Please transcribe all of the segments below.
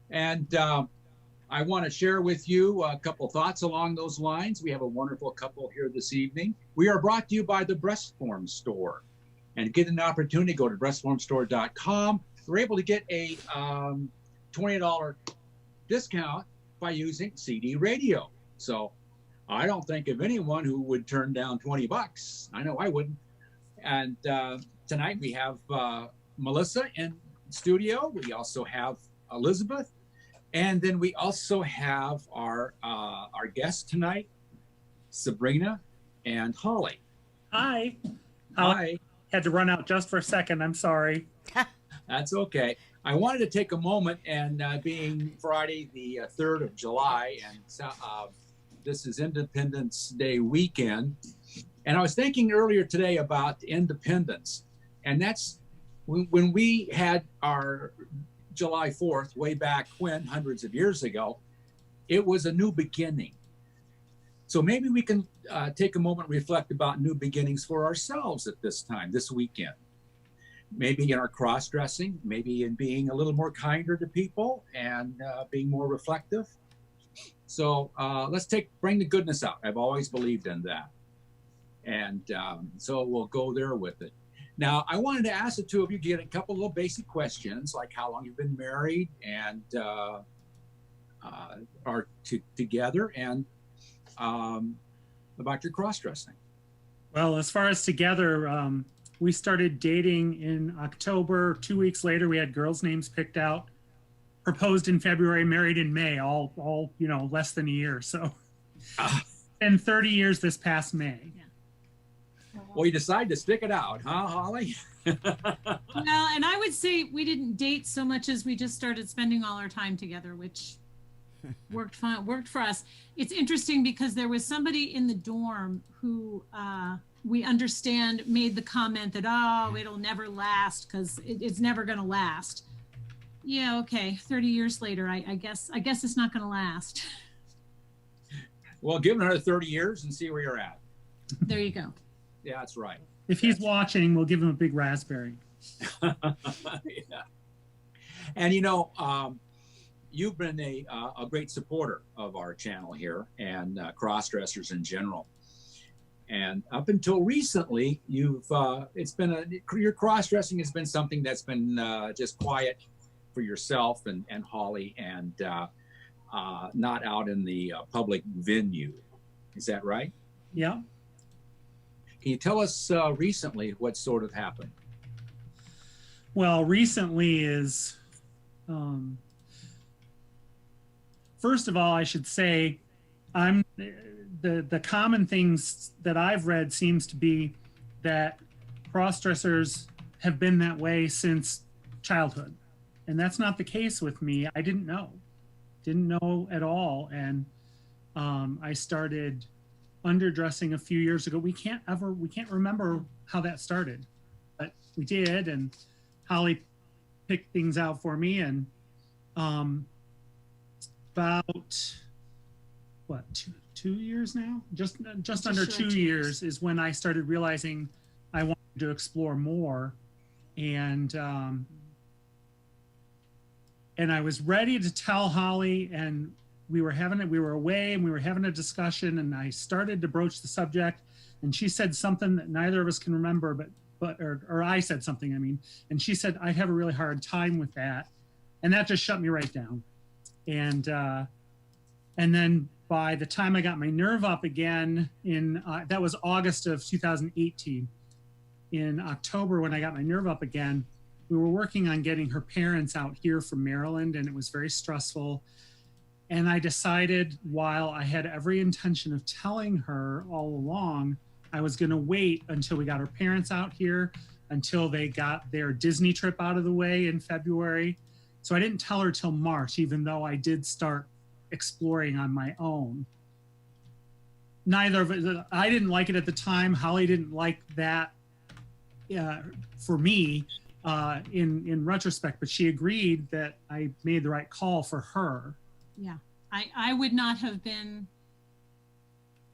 And I want to share with you a couple thoughts along those lines. We have a wonderful couple here this evening. We are brought to you by the Breastform Store. And get an opportunity, go to breastformstore.com. We're able to get a $20 discount by using CD radio. So I don't think of anyone who would turn down 20 bucks. I know I wouldn't. And tonight we have Melissa in studio. We also have Elizabeth. And then we also have our guests tonight, Sabrina and Holly. Hi. Hi. Had to run out just for a second. I'm sorry. That's okay. I wanted to take a moment, and being Friday, the 3rd of July, and this is Independence Day weekend. And I was thinking earlier today about independence. And that's when we had our July 4th, way back when, hundreds of years ago, it was a new beginning. So maybe we can take a moment and reflect about new beginnings for ourselves at this time, this weekend. Maybe in our cross-dressing, maybe in being a little more kinder to people and being more reflective. So let's bring the goodness out. I've always believed in that. And so we'll go there with it. Now, I wanted to ask the two of you, get a couple little basic questions, like how long you've been married and are together, and about your cross-dressing. Well, as far as together, we started dating in October. 2 weeks later, we had girls' names picked out, proposed in February, married in May, all less than a year. So, and 30 years this past May. Yeah. Well, you decided to stick it out, huh, Holly? Well, and I would say we didn't date so much as we just started spending all our time together, which worked for us. It's interesting because there was somebody in the dorm who we understand made the comment that, oh, it'll never last because it's never going to last. Yeah, okay. 30 years later, I guess it's not going to last. Well, give another 30 years and see where you're at. There you go. Yeah, that's right. If he's watching, we'll give him a big raspberry. Yeah. And you've been a great supporter of our channel here and cross-dressers in general. And up until recently, your cross-dressing has been something that's been just quiet for yourself and Holly, and not out in the public venue. Is that right? Yeah. Can you tell us recently what sort of happened? Well, recently is, first of all, I should say, the common things that I've read seems to be that cross-dressers have been that way since childhood. And that's not the case with me. I didn't know at all. And I started underdressing a few years ago. We can't remember how that started, but we did. And Holly picked things out for me. And about what, two years now? Just under 2 years is when I started realizing I wanted to explore more. And I was ready to tell Holly, and we were away and we were having a discussion, and I started to broach the subject, and she said something that neither of us can remember, or I said something, and she said, I'd have a really hard time with that. And that just shut me right down. And then by the time I got my nerve up again that was August of 2018, in October, when I got my nerve up again, we were working on getting her parents out here from Maryland, and it was very stressful. And I decided, while I had every intention of telling her all along, I was going to wait until we got her parents out here, until they got their Disney trip out of the way in February. So I didn't tell her till March, even though I did start exploring on my own. Neither of it, I didn't like it at the time. Holly didn't like that for me in retrospect, but she agreed that I made the right call for her. Yeah, I would not have been,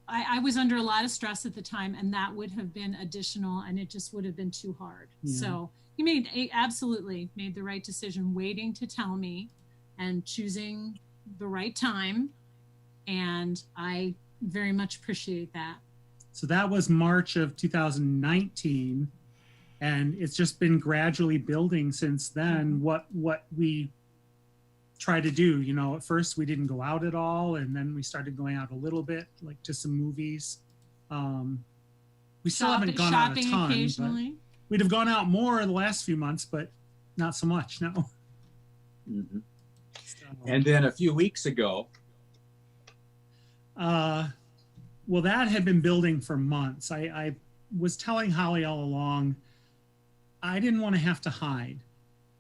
I was under a lot of stress at the time, and that would have been additional, and it just would have been too hard. Yeah. So you absolutely made the right decision waiting to tell me. and choosing the right time. And I very much appreciate that. So that was March of 2019. And it's just been gradually building since then. What we try to do, you know, at first we didn't go out at all, and then we started going out a little bit, like to some movies. We still haven't gone out a ton. Occasionally. We'd have gone out more the last few months, but not so much now. Mm-hmm. So, and then a few weeks ago, well, that had been building for months. I was telling Holly all along, I didn't want to have to hide.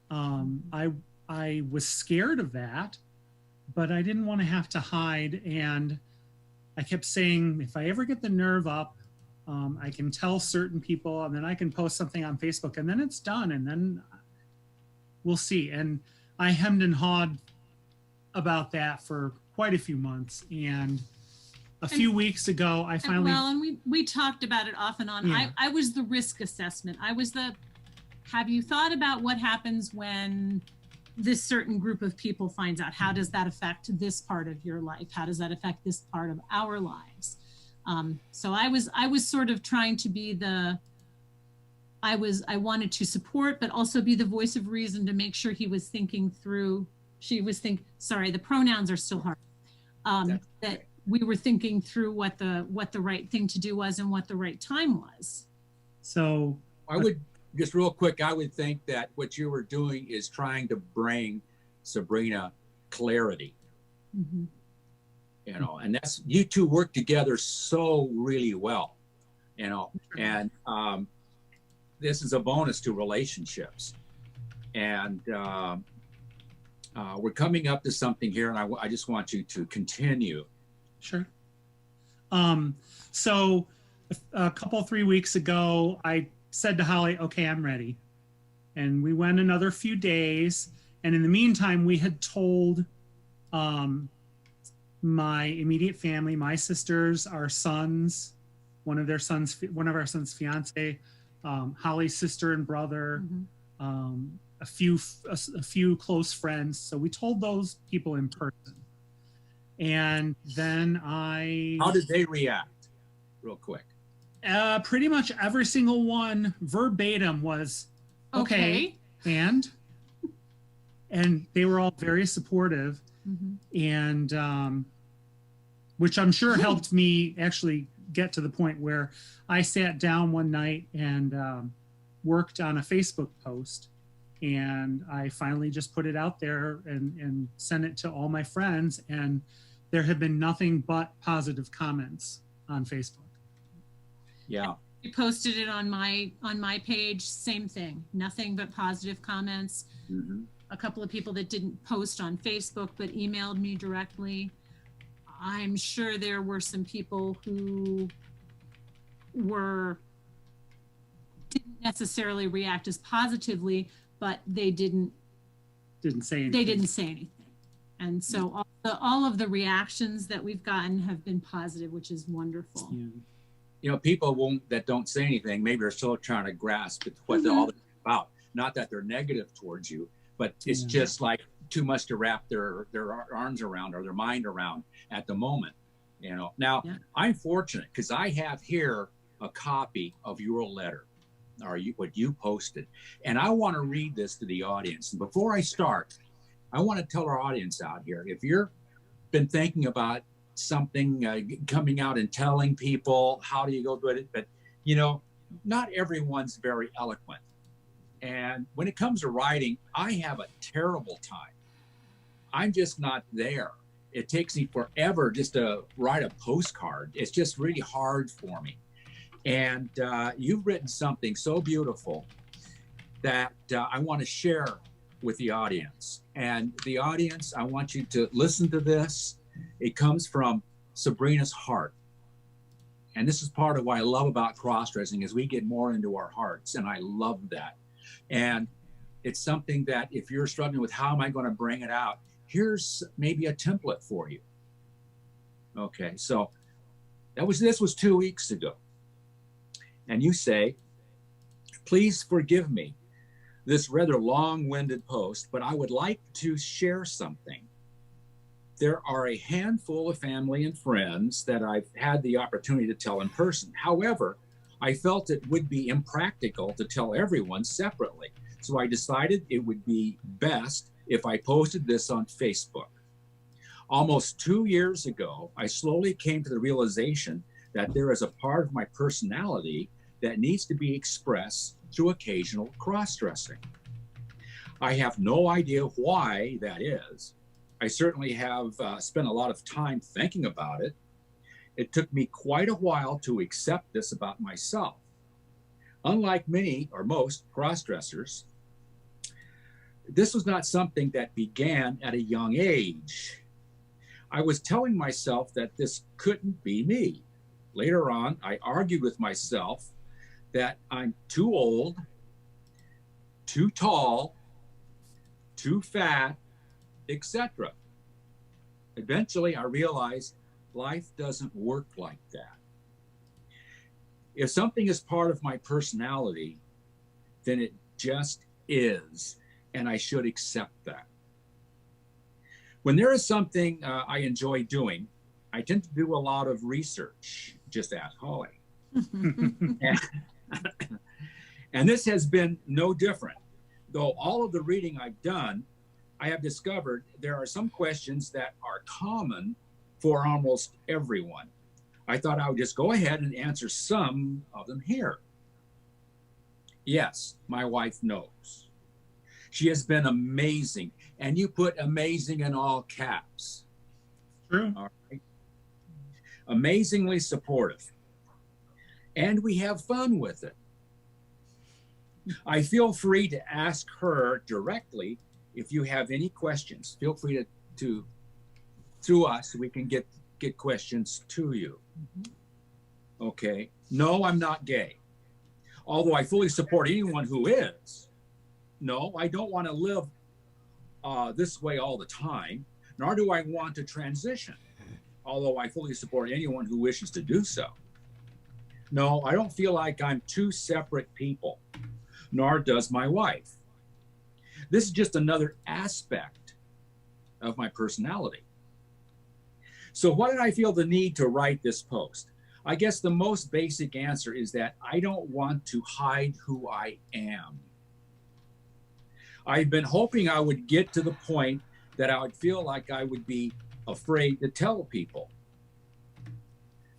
I was scared of that, but I didn't want to have to hide. And I kept saying, if I ever get the nerve up, I can tell certain people, and then I can post something on Facebook, and then it's done, and then we'll see. And I hemmed and hawed about that for quite a few months. And a few weeks ago, I finally... Well, and we talked about it off and on. Yeah. I was the risk assessment. I was the... Have you thought about what happens when this certain group of people finds out? How does that affect this part of your life? How does that affect this part of our lives? So I was sort of trying to be the, I wanted to support, but also be the voice of reason to make sure he was thinking through, sorry, the pronouns are still hard. That we were thinking through what the right thing to do was and what the right time was. So I would, just real quick, I would think that what you were doing is trying to bring Sabrina clarity. Mm-hmm. You know, and that's, you two work together so really well, you know, and this is a bonus to relationships. And we're coming up to something here, and I just want you to continue. Sure. So a couple, 3 weeks ago, I said to Holly, okay, I'm ready. And we went another few days. And in the meantime, we had told my immediate family, my sisters, our sons, one of our sons' fiance, Holly's sister and brother, mm-hmm. a few close friends. So we told those people in person. And then how did they react? Real quick. Pretty much every single one verbatim was okay. And they were all very supportive. Mm-hmm. And which I'm sure helped me actually get to the point where I sat down one night and worked on a Facebook post, and I finally just put it out there and sent it to all my friends, and there have been nothing but positive comments on Facebook. Yeah. You posted it on my page, same thing, nothing but positive comments. Mm-hmm. A couple of people that didn't post on Facebook but emailed me directly. I'm sure there were some people who didn't necessarily react as positively, but they didn't say anything. They didn't say anything. And so all of the reactions that we've gotten have been positive, which is wonderful. Yeah. You know, people that don't say anything, maybe they're still trying to grasp what mm-hmm. all this is about. Not that they're negative towards you, but it's just like too much to wrap their arms around or their mind around at the moment. You know, now I'm fortunate because I have here a copy of your letter, or what you posted, and I want to read this to the audience. And before I start, I want to tell our audience out here, if you've been thinking about something, coming out and telling people, how do you go with it? But, you know, not everyone's very eloquent. And when it comes to writing, I have a terrible time. I'm just not there. It takes me forever just to write a postcard. It's just really hard for me. And you've written something so beautiful that I want to share with the audience. And the audience, I want you to listen to this. It comes from Sabrina's heart. And this is part of what I love about cross-dressing is we get more into our hearts, and I love that. And it's something that if you're struggling with how am I going to bring it out, here's maybe a template for you. Okay, so this was 2 weeks ago. And you say, please forgive me. this rather long-winded post, but I would like to share something. There are a handful of family and friends that I've had the opportunity to tell in person. However, I felt it would be impractical to tell everyone separately. So I decided it would be best if I posted this on Facebook. Almost 2 years ago, I slowly came to the realization that there is a part of my personality that needs to be expressed through occasional cross-dressing. I have no idea why that is. I certainly have spent a lot of time thinking about it. It took me quite a while to accept this about myself. Unlike many or most cross-dressers, this was not something that began at a young age. I was telling myself that this couldn't be me. Later on, I argued with myself that I'm too old, too tall, too fat, etc. Eventually, I realized life doesn't work like that. If something is part of my personality, then it just is, and I should accept that. When there is something I enjoy doing, I tend to do a lot of research. Just ask Holly. And this has been no different. Though all of the reading I've done, I have discovered there are some questions that are common for almost everyone. I thought I would just go ahead and answer some of them here. Yes, my wife knows. She has been amazing, and you put amazing in all caps. True. All right. Amazingly supportive. And we have fun with it. I feel free to ask her directly if you have any questions. Feel free to through us, we can get questions to you. Okay. No, I'm not gay. Although I fully support anyone who is. No, I don't want to live this way all the time, nor do I want to transition, although I fully support anyone who wishes to do so. No, I don't feel like I'm two separate people, nor does my wife. This is just another aspect of my personality. So why did I feel the need to write this post? I guess the most basic answer is that I don't want to hide who I am. I've been hoping I would get to the point that I would feel like I would be afraid to tell people.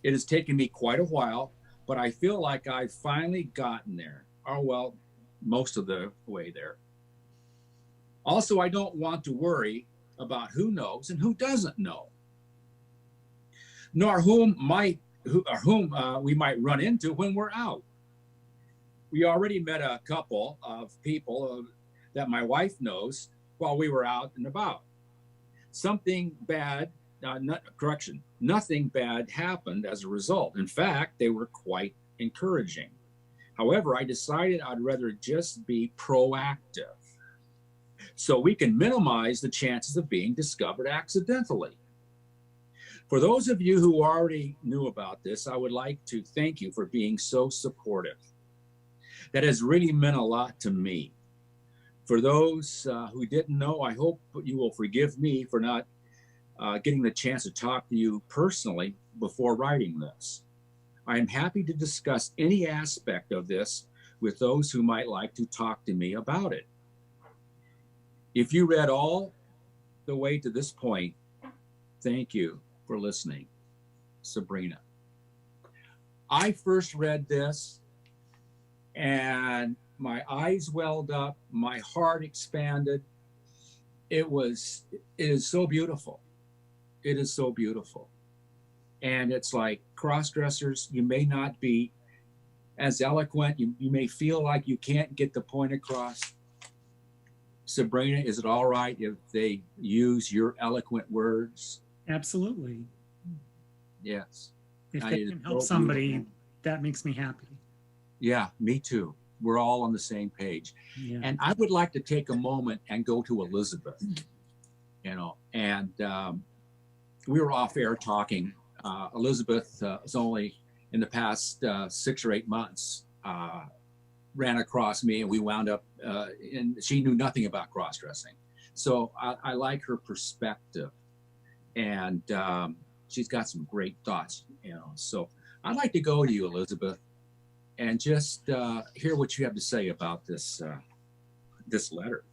It has taken me quite a while, but I feel like I've finally gotten there. Or well, most of the way there. Also, I don't want to worry about who knows and who doesn't know, nor whom we might run into when we're out. We already met a couple of people that my wife knows while we were out and about. Something bad, nothing bad happened as a result. In fact, they were quite encouraging. However, I decided I'd rather just be proactive so we can minimize the chances of being discovered accidentally. For those of you who already knew about this, I would like to thank you for being so supportive. That has really meant a lot to me. For those who didn't know, I hope you will forgive me for not getting the chance to talk to you personally before writing this. I am happy to discuss any aspect of this with those who might like to talk to me about it. If you read all the way to this point, thank you for listening. Sabrina. I first read this and my eyes welled up, my heart expanded. It is so beautiful. It is so beautiful. And it's like cross-dressers, you may not be as eloquent. You may feel like you can't get the point across. Sabrina, is it all right if they use your eloquent words? Absolutely. Yes. If they can help somebody, that makes me happy. Yeah, me too. We're all on the same page. Yeah. And I would like to take a moment and go to Elizabeth, and we were off air talking. Elizabeth is only in the past 6 or 8 months ran across me, and we wound up, and she knew nothing about cross-dressing. So I like her perspective, and she's got some great thoughts, you know. So I'd like to go to you, Elizabeth, and just hear what you have to say about this this letter.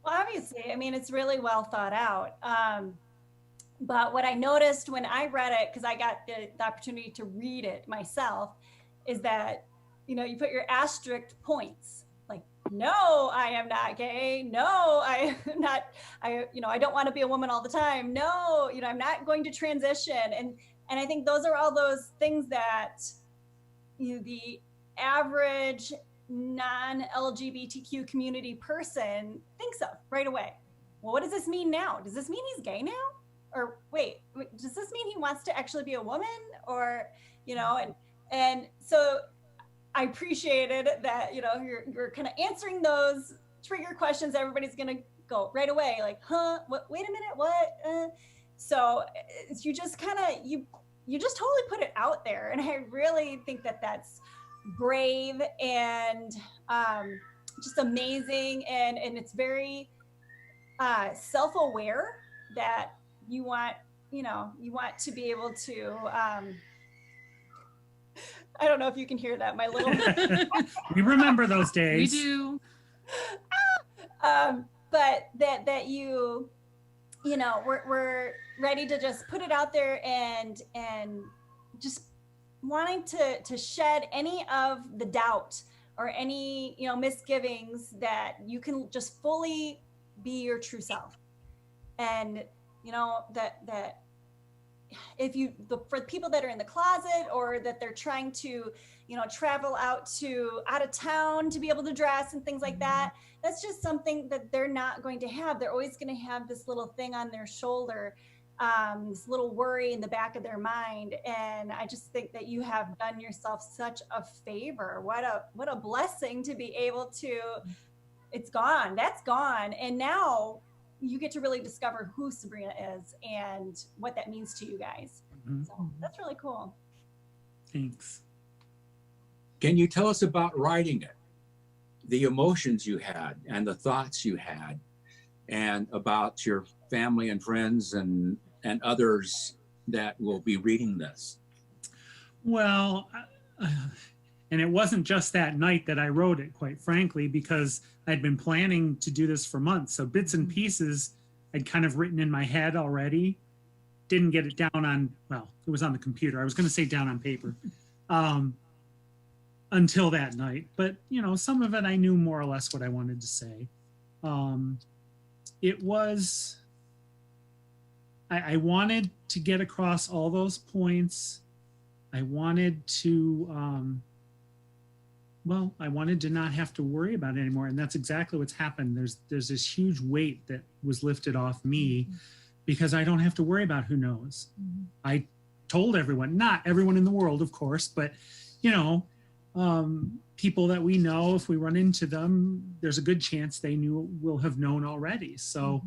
Well, obviously, I mean, it's really well thought out. But what I noticed when I read it, because I got the opportunity to read it myself, is that, you know, you put your asterisk points, like, no, I am not gay. No, I am not, you know, I don't want to be a woman all the time. No, you know, I'm not going to transition. And I think those are all those things that, you know, the average non-LGBTQ community person thinks of right away. Well, what does this mean now? Does this mean he's gay now? Or wait, does this mean he wants to actually be a woman? Or, you know, and so I appreciated that, you know, you're kind of answering those trigger questions. Everybody's going to go right away, like, huh, what, wait a minute, what? So you just kind of, you just totally put it out there. And I really think that that's brave and just amazing. And it's very self-aware that you want, you know, you want to be able to, I don't know if you can hear that, my little. We remember those days. We do. But that you know, we're ready to just put it out there and just wanting to shed any of the doubt or any, you know, misgivings, that you can just fully be your true self. And, you know, that if you, for people that are in the closet, or that they're trying to, you know, travel out of town to be able to dress and things like that, that's just something that they're not going to have. They're always going to have this little thing on their shoulder, this little worry in the back of their mind. And I just think that you have done yourself such a favor. What a blessing to be able to, it's gone, that's gone. And now you get to really discover who Sabrina is and what that means to you guys. Mm-hmm. So that's really cool. Thanks. Can you tell us about writing it, the emotions you had and the thoughts you had, and about your family and friends and others that will be reading this? Well, and it wasn't just that night that I wrote it, quite frankly, because I'd been planning to do this for months. So bits and pieces I'd kind of written in my head already. Didn't get it down on, well, it was on the computer. I was going to say down on paper until that night. But, you know, some of it I knew more or less what I wanted to say. It was, I wanted to get across all those points. I wanted to, well, I wanted to not have to worry about it anymore. And that's exactly what's happened. There's this huge weight that was lifted off me because I don't have to worry about who knows. I told everyone, not everyone in the world, of course, but, you know, people that we know, if we run into them, there's a good chance they will have known already. So,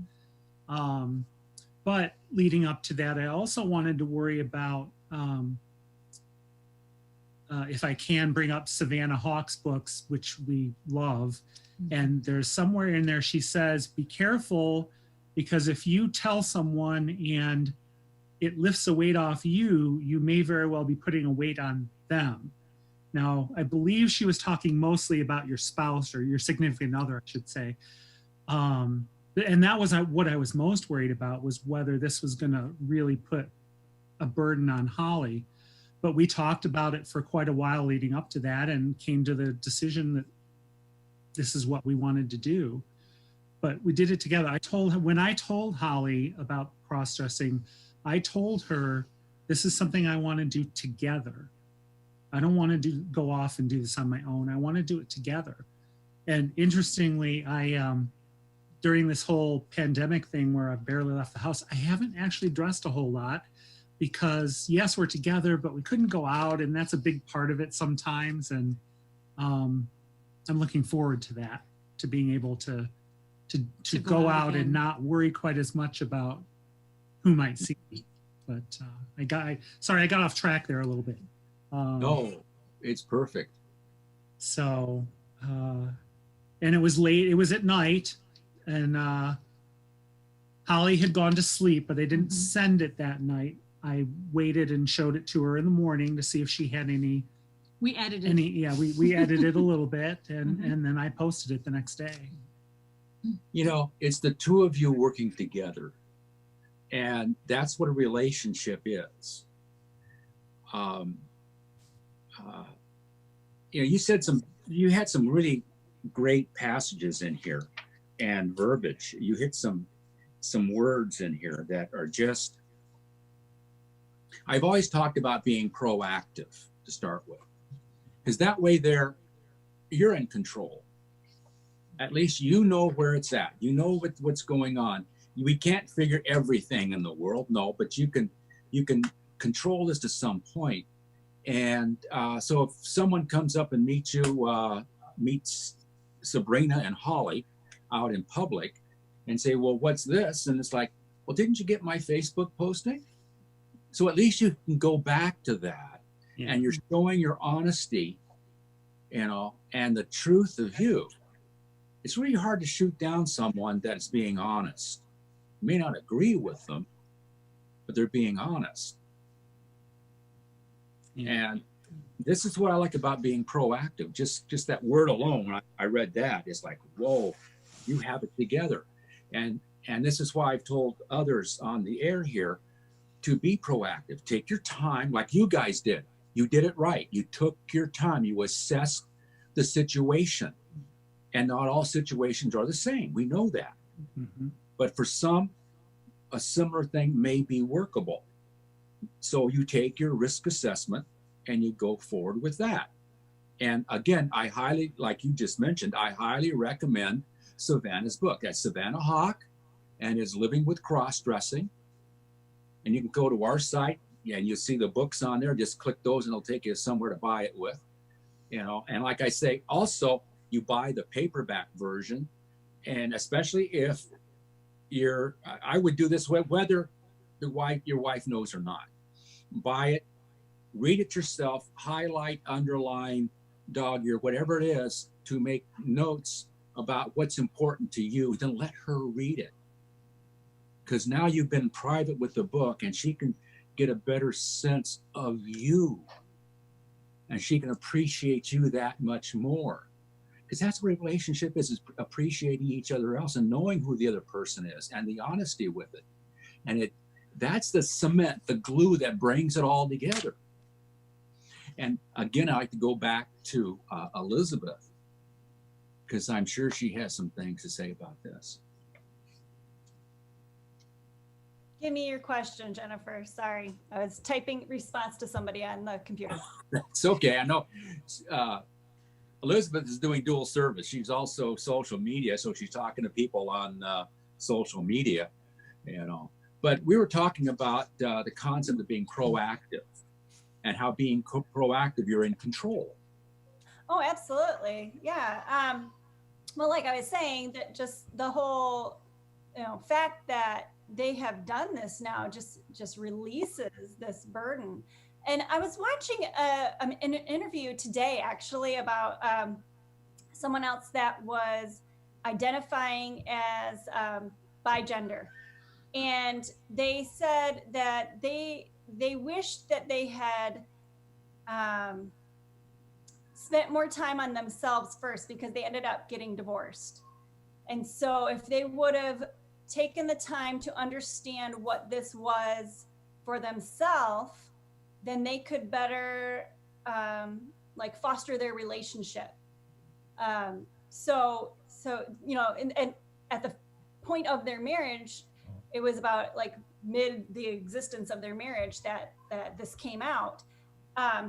but leading up to that, I also wanted to worry about, if I can bring up Savannah Hawk's books, which we love. And there's somewhere in there, she says, be careful, because if you tell someone and it lifts a weight off you, you may very well be putting a weight on them. Now, I believe she was talking mostly about your spouse or your significant other, I should say. And that was what I was most worried about, was whether this was going to really put a burden on Holly. But we talked about it for quite a while leading up to that and came to the decision that this is what we wanted to do. But we did it together. When I told Holly about cross-dressing, I told her, this is something I want to do together. I don't want to go off and do this on my own. I want to do it together. And interestingly, during this whole pandemic thing where I've barely left the house, I haven't actually dressed a whole lot. Because yes, we're together, but we couldn't go out, and that's a big part of it sometimes. And I'm looking forward to that, to being able to go out and not worry quite as much about who might see me. But I got off track there a little bit. No, it's perfect. So and it was late. It was at night, and Holly had gone to sleep, but I didn't send it that night. I waited and showed it to her in the morning to see if she had any. We edited. We edited a little bit, and then I posted it the next day. You know, it's the two of you working together, and that's what a relationship is. You know, you had some really great passages in here and verbiage. You hit some words in here that are just, I've always talked about being proactive to start with, because that way you're in control. At least you know where it's at. You know what's going on. We can't figure everything in the world, no, but you can control this to some point. And so if someone comes up and meets Sabrina and Holly out in public and say, well, what's this? And it's like, well, didn't you get my Facebook posting? So at least you can go back to that, and you're showing your honesty, you know, and the truth of you. It's really hard to shoot down someone that's being honest. You may not agree with them, but they're being honest. And this is what I like about being proactive. Just that word alone, when I read that, it's like, whoa, you have it together. And this is why I've told others on the air here to be proactive. Take your time, like you guys did. You did it right. You took your time. You assessed the situation. And not all situations are the same. We know that. But for some, a similar thing may be workable. So you take your risk assessment and you go forward with that. And again, I highly, like you just mentioned, I highly recommend Savannah's book. That's Savannah Hawk, and is Living with Cross-Dressing. And you can go to our site, and you'll see the books on there. Just click those and it'll take you somewhere to buy it with. You know, and like I say, also, you buy the paperback version, and especially if I would do this whether your wife knows or not. Buy it, read it yourself, highlight, underline, dog ear, whatever it is, to make notes about what's important to you. Then let her read it, because now you've been private with the book, and she can get a better sense of you, and she can appreciate you that much more. Because that's what a relationship is appreciating each other else and knowing who the other person is, and the honesty with it. And that's the cement, the glue that brings it all together. And again, I like to go back to Elizabeth, because I'm sure she has some things to say about this. Give me your question, Jennifer. Sorry, I was typing response to somebody on the computer. It's okay. I know. Elizabeth is doing dual service. She's also social media, so she's talking to people on social media, you know. But we were talking about the concept of being proactive, and how being proactive, you're in control. Oh, absolutely. Yeah. Well, like I was saying, that just the whole, you know, fact that they have done this now just releases this burden. And I was watching an interview today, actually, about someone else that was identifying as bigender. And they said that they wished that they had spent more time on themselves first, because they ended up getting divorced. And so if they would have taken the time to understand what this was for themselves, then they could better like foster their relationship. So you know, and at the point of their marriage, it was about like mid the existence of their marriage that this came out.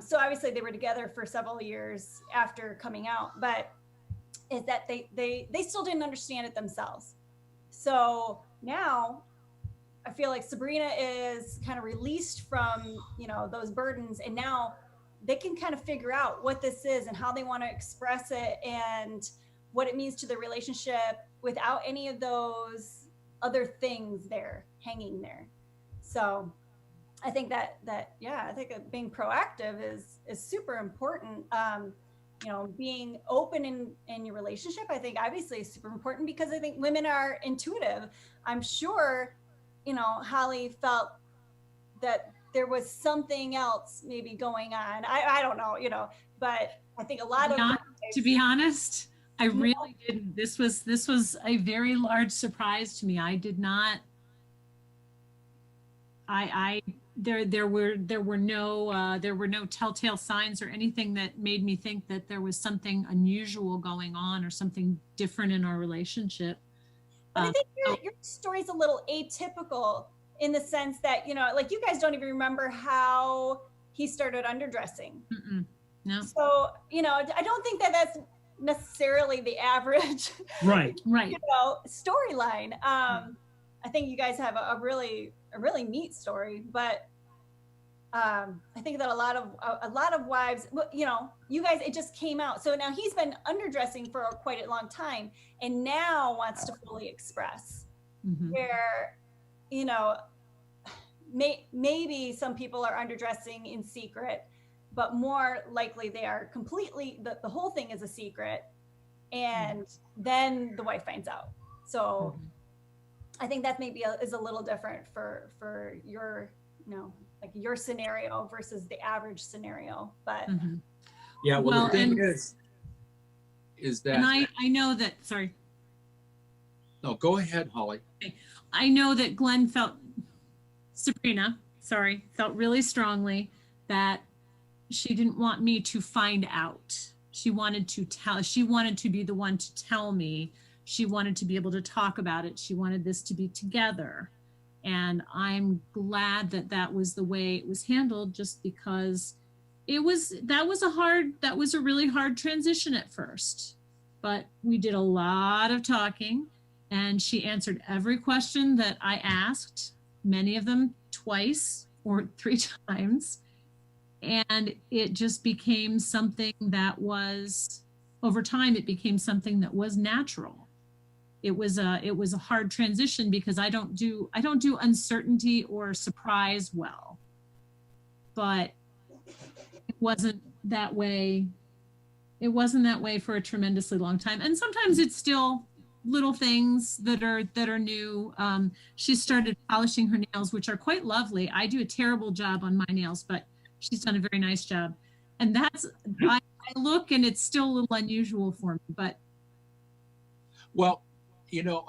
So obviously they were together for several years after coming out, but is that they still didn't understand it themselves. So now I feel like Sabrina is kind of released from, you know, those burdens, and now they can kind of figure out what this is and how they want to express it and what it means to the relationship without any of those other things there hanging there. So I think that yeah, I think that being proactive is super important. being open in your relationship, I think obviously is super important, because I think women are intuitive. I'm sure, Holly felt that there was something else maybe going on. I don't know, but I think a lot of to be honest, I really didn't. This was a very large surprise to me. I did not. There were no telltale signs or anything that made me think that there was something unusual going on or something different in our relationship. But I think your story's a little atypical in the sense that, like, you guys don't even remember how he started underdressing. No. So, I don't think that that's necessarily the average Right. storyline. I think you guys have a really neat story, but I think that a lot of wives, you guys, it just came out. So now he's been underdressing for quite a long time, and now wants to fully express. Where, maybe some people are underdressing in secret, but more likely they are completely, the whole thing is a secret, and then the wife finds out. So I think that maybe is a little different for your, like your scenario versus the average scenario. But yeah, well, the thing is that, and I know that, sorry. No, go ahead, Holly. I know that Sabrina, felt really strongly that she didn't want me to find out. She wanted to be the one to tell me. She wanted to be able to talk about it. She wanted this to be together. And I'm glad that was the way it was handled, just because that was a really hard transition at first. But we did a lot of talking, and she answered every question that I asked, many of them twice or 3 times. And it just became something that was, over time, it became something that was natural. It was a hard transition, because I don't do uncertainty or surprise well. But it wasn't that way. It wasn't that way for a tremendously long time. And sometimes it's still little things that are new. She started polishing her nails, which are quite lovely. I do a terrible job on my nails, but she's done a very nice job. And that's, I look, and it's still a little unusual for me, but. Well,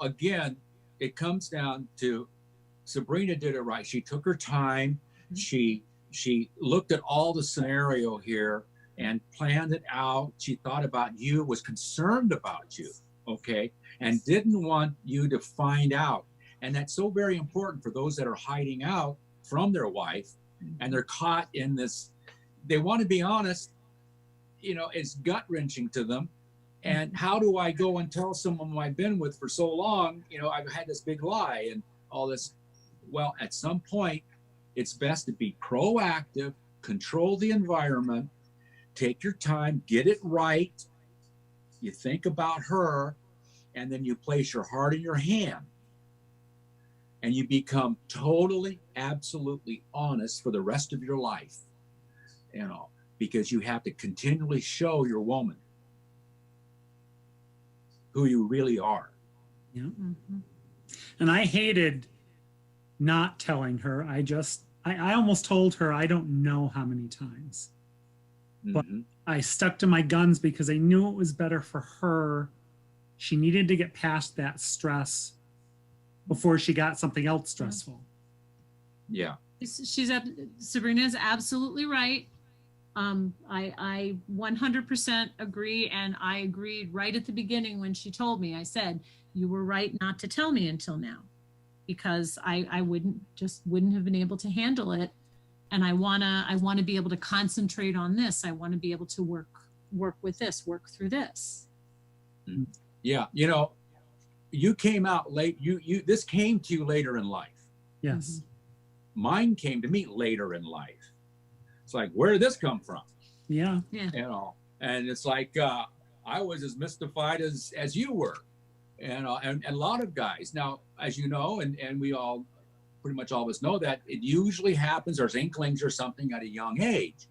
again, it comes down to Sabrina did it right. She took her time. She looked at all the scenario here and planned it out. She thought about you, was concerned about you, okay, and didn't want you to find out. And that's so very important for those that are hiding out from their wife, and they're caught in this. They want to be honest. It's gut-wrenching to them. And how do I go and tell someone who I've been with for so long, I've had this big lie and all this? Well, at some point, it's best to be proactive, control the environment, take your time, get it right. You think about her, and then you place your heart in your hand. And you become totally, absolutely honest for the rest of your life, because you have to continually show your woman who you really are. Yeah. And I hated not telling her. I almost told her, I don't know how many times, but I stuck to my guns because I knew it was better for her. She needed to get past that stress before she got something else stressful. Yeah. Sabrina is absolutely right. I 100% agree. And I agreed right at the beginning when she told me. I said, you were right not to tell me until now, because I wouldn't have been able to handle it. And I want to be able to concentrate on this. I want to be able to work with this, work through this. Yeah. You came out late. This came to you later in life. Yes. Mine came to me later in life. It's like, where did this come from? Yeah. And it's like, I was as mystified as you were, and a lot of guys. Now, as you know, and we all, pretty much all of us know that it usually happens, there's inklings or something at a young age.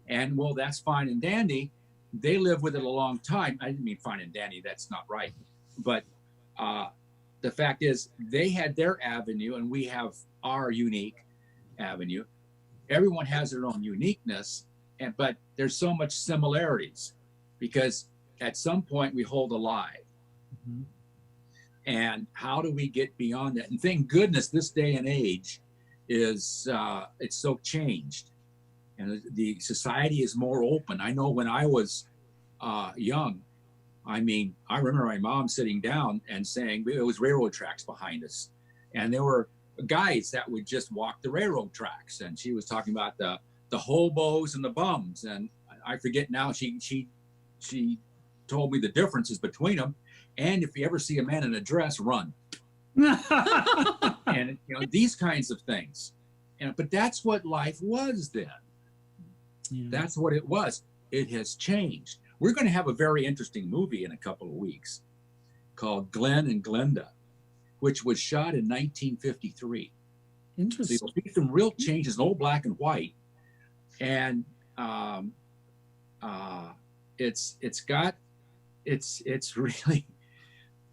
And well, that's fine and dandy. they live with it a long time. I didn't mean fine and dandy. That's not right. But the fact is, they had their avenue, and we have our unique avenue. Everyone has their own uniqueness, but there's so much similarities because at some point we hold a lie. Mhm. And how do we get beyond that? And thank goodness this day and age is it's so changed, and the society is more open. I know when I was young, I mean, I remember my mom sitting down and saying it was railroad tracks behind us, and there were guys that would just walk the railroad tracks, and she was talking about the hobos and the bums, and I forget now. She told me the differences between them, and if you ever see a man in a dress, run. And these kinds of things, but that's what life was then. Yeah. That's what it was. It has changed. We're going to have a very interesting movie in a couple of weeks called Glenn and Glenda, which was shot in 1953. Interesting. So you'll see some real changes in old black and white, and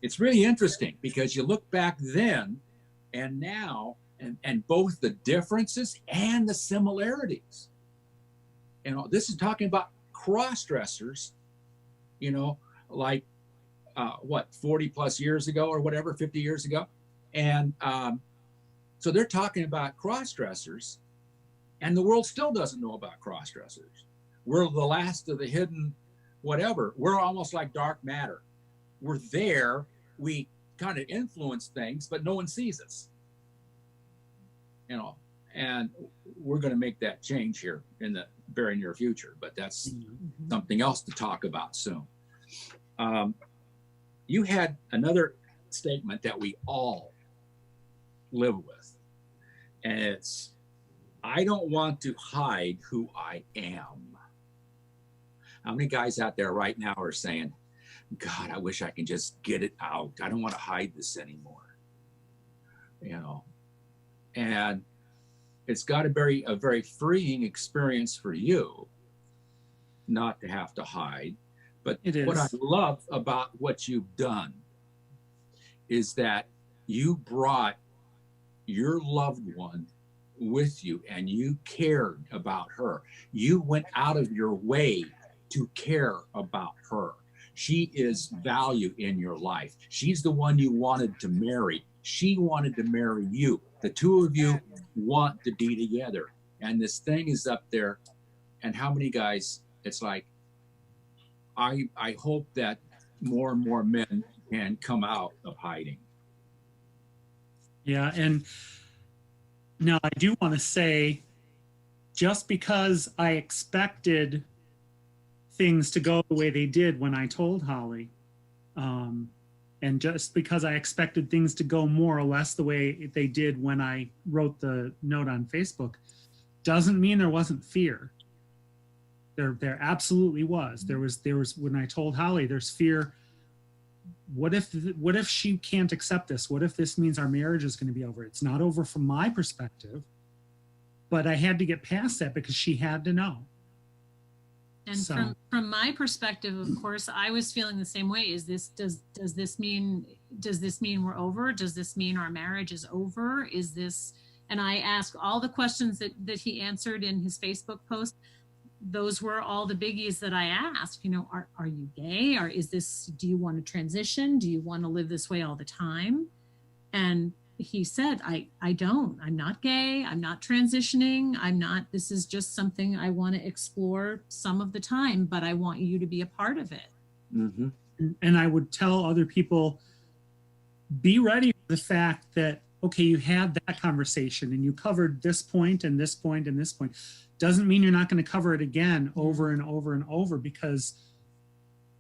it's really interesting because you look back then and now, and both the differences and the similarities. This is talking about cross-dressers, like 40 plus years ago or whatever, 50 years ago. And so they're talking about cross-dressers, and the world still doesn't know about cross-dressers. We're the last of the hidden whatever. We're almost like dark matter. We're there. We kind of influence things, but no one sees us. And we're going to make that change here in the very near future, but that's something else to talk about soon. You had another statement that we all live with, and it's, I don't want to hide who I am. How many guys out there right now are saying, God, I wish I can just get it out. I don't want to hide this anymore. And it's got to be a very freeing experience for you not to have to hide. But what I love about what you've done is that you brought your loved one with you and you cared about her. You went out of your way to care about her. She is value in your life. She's the one you wanted to marry. She wanted to marry you. The two of you want to be together. And this thing is up there. And how many guys, it's like, I hope that more and more men can come out of hiding. Yeah. And now I do want to say, just because I expected things to go the way they did when I told Holly, and just because I expected things to go more or less the way they did when I wrote the note on Facebook, doesn't mean there wasn't fear. There absolutely was. There was when I told Holly, there's fear. What if she can't accept this? What if this means our marriage is going to be over? It's not over from my perspective, but I had to get past that because she had to know. And so, from my perspective, of course, I was feeling the same way. Is this does this mean we're over? Does this mean our marriage is over? Is this? And I asked all the questions that he answered in his Facebook post. Those were all the biggies that I asked. Are you gay? Or is this? Do you want to transition? Do you want to live this way all the time? And he said, I don't. I'm not gay. I'm not transitioning. I'm not. This is just something I want to explore some of the time, but I want you to be a part of it. Mm-hmm. And I would tell other people, be ready for the fact that, okay, you had that conversation and you covered this point and this point and this point. Doesn't mean you're not going to cover it again over and over and over, because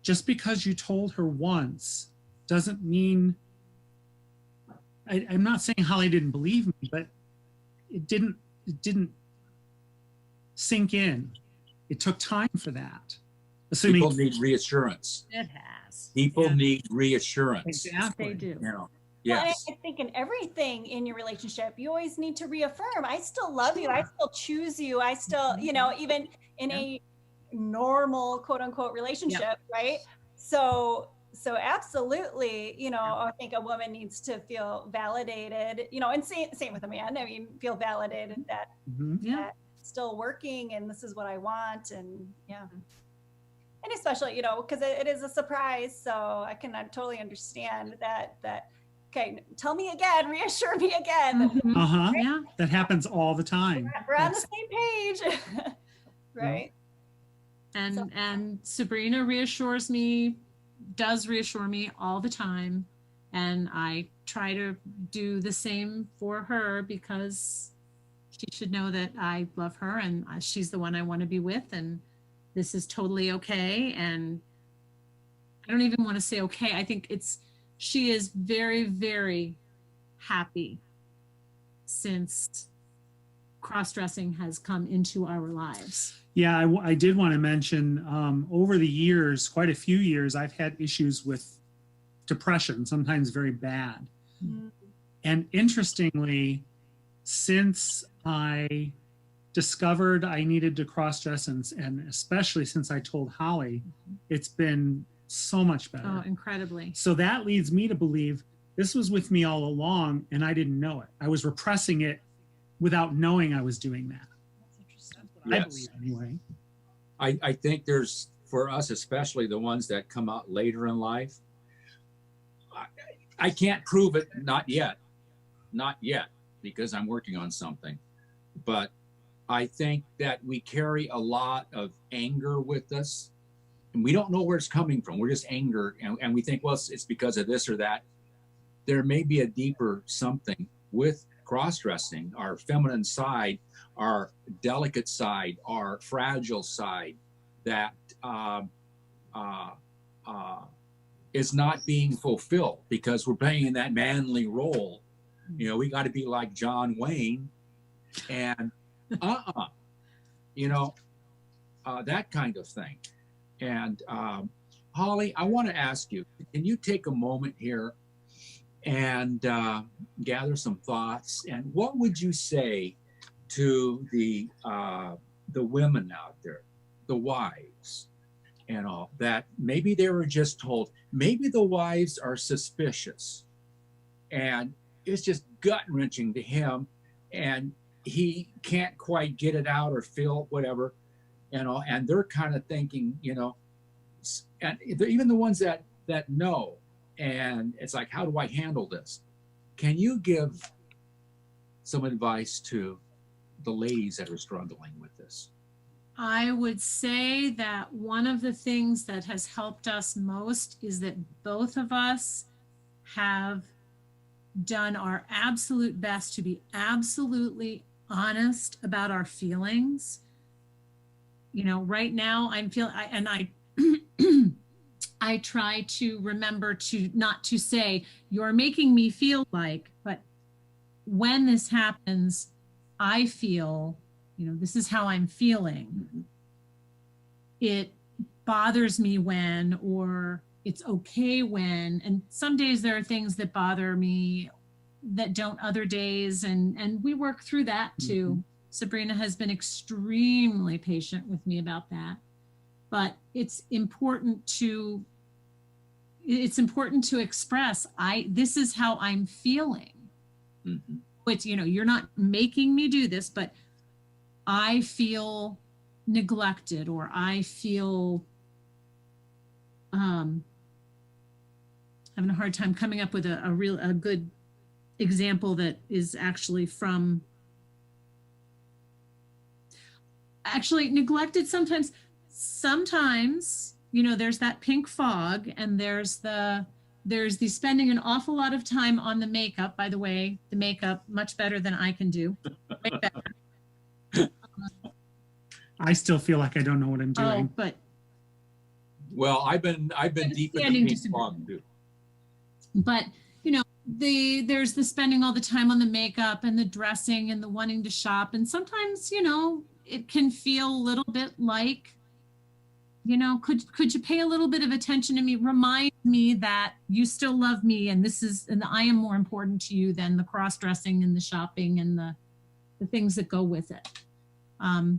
just because you told her once doesn't mean, I'm not saying Holly didn't believe me, but it didn't sink in. It took time for that. Assuming people need reassurance. It has. People need reassurance. Exactly. They do. Yes. Well, I think in everything in your relationship, you always need to reaffirm, I still love you. I still choose you. I still, even in a normal quote unquote relationship, right? So absolutely, you know, I think a woman needs to feel validated, you know, and same with a man. I mean, feel validated that, that it's still working and this is what I want. And and especially, you know, because it is a surprise. So I totally understand that, okay, tell me again, reassure me again. Yeah, that happens all the time. We're on the same page. Right. And Sabrina does reassure me all the time. And I try to do the same for her because she should know that I love her and she's the one I want to be with. And this is totally okay. And I don't even want to say okay. I think she is very, very happy since cross-dressing has come into our lives. Yeah, I did want to mention over the years, quite a few years, I've had issues with depression, sometimes very bad. And interestingly, since I discovered I needed to cross-dress and especially since I told Holly, it's been so much better. Oh, incredibly. So that leads me to believe this was with me all along and I didn't know it. I was repressing it without knowing I was doing that. That's interesting. That's what I believe anyway. I think there's, for us, especially the ones that come out later in life, I can't prove it, not yet, because I'm working on something. But I think that we carry a lot of anger with us and we don't know where it's coming from. We're just anger and we think, well, it's because of this or that. There may be a deeper something with cross-dressing, our feminine side, our delicate side, our fragile side that is not being fulfilled because we're playing that manly role. You know, we got to be like John Wayne and you know, that kind of thing. And Holly, I want to ask you, can you take a moment here and gather some thoughts? And what would you say to the women out there, the wives, and all that? Maybe they were just told. Maybe the wives are suspicious, and it's just gut wrenching to him, and he can't quite get it out or feel whatever, you know. And they're kind of thinking, you know, and even the ones that know. And it's like, how do I handle this? Can you give some advice to the ladies that are struggling with this? I would say that one of the things that has helped us most is that both of us have done our absolute best to be absolutely honest about our feelings. You know, right now I'm feeling, I try to remember to not to say, you're making me feel like, but when this happens, I feel, you know, this is how I'm feeling. It bothers me when, or it's okay when, and some days there are things that bother me that don't other days. And we work through that too. Sabrina has been extremely patient with me about that. But it's important to express, this is how I'm feeling. Which, you know, you're not making me do this, but I feel neglected, or I feel having a hard time coming up with a good example that is actually from neglected. Sometimes, you know, there's that pink fog, and there's the spending an awful lot of time on the makeup. By the way, the makeup much better than I can do. Way better. I still feel like I don't know what I'm doing. Oh, but well, I've been deep in the pink fog too. But you know, there's the spending all the time on the makeup and the dressing and the wanting to shop, and sometimes, you know, it can feel a little bit like, you know, could you pay a little bit of attention to me? Remind me that you still love me, and I am more important to you than the cross-dressing and the shopping and the things that go with it.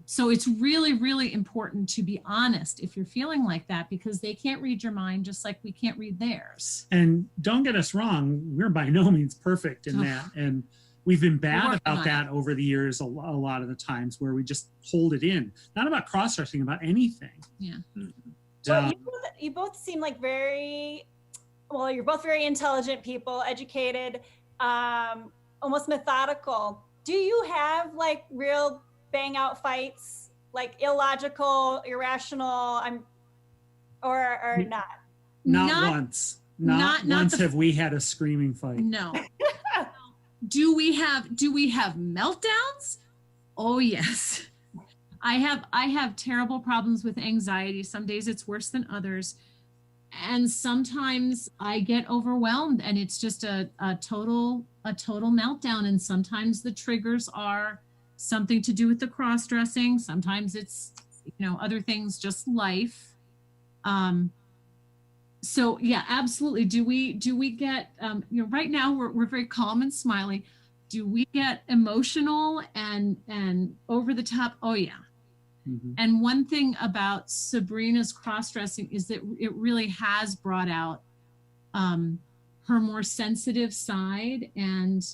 So it's really, really important to be honest if you're feeling like that, because they can't read your mind just like we can't read theirs. And don't get us wrong, we're by no means perfect in that. And we've been bad about that over the years, a lot of the times where we just hold it in. Not about cross-dressing, about anything. Yeah. Well, you both seem like you're both very intelligent people, educated, almost methodical. Do you have like real bang out fights, like illogical, irrational, or not? Not once. Not once have we had a screaming fight. No. Do we have meltdowns? Oh yes. I have terrible problems with anxiety. Some days it's worse than others. And sometimes I get overwhelmed and it's just a total meltdown. And sometimes the triggers are something to do with the cross-dressing. Sometimes it's, other things, just life. So yeah, absolutely. Do we get, right now we're very calm and smiley. Do we get emotional and over the top? Oh yeah. Mm-hmm. And one thing about Sabrina's cross-dressing is that it really has brought out her more sensitive side. And